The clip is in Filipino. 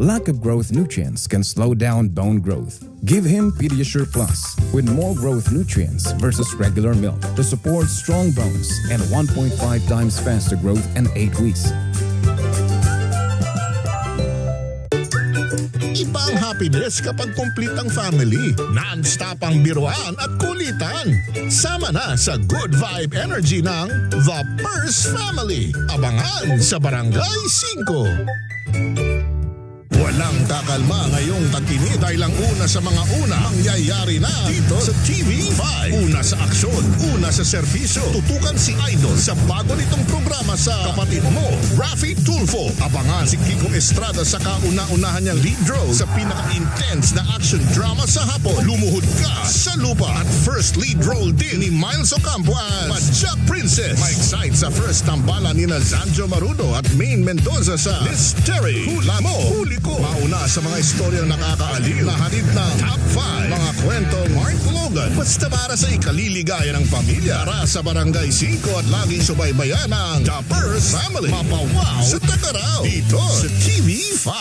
Lack of growth nutrients can slow down bone growth. Give him Pediasure Plus with more growth nutrients versus regular milk to support strong bones and 1.5 times faster growth in 8 weeks. Iba ang happiness kapag complete ang family. Non-stop ang biruan at kulitan. Sama na sa good vibe energy ng The Purse Family. Abangan sa Barangay 5. Walang kakalma ngayong tag-init dahil ang una sa mga una mangyayari na dito sa TV5. Una sa aksyon, una sa serbisyo. Tutukan si Idol sa bago nitong programa sa kapatid mo, Raffy Tulfo. Abangan si Kiko Estrada sa kauna-unahan niyang lead role sa pinaka-intense na action drama sa hapon. Lumuhod ka sa lupa. At first lead role din ni Miles Ocampo as Padjak Princess. Ma-excite sa first tambalan ni Zanjo Marudo at Maine Mendoza sa Mystery. Hula mo, huli ko. Mauna sa mga istoryang nakakaaliw na hatid ng Top 5. Mga kwento Mark Logan. Basta para sa ikaliligaya ng pamilya. Para sa Barangay 5 at laging subaybayan ng The Purse Family. Mapawaw sa Tagaraw. Dito sa TV5.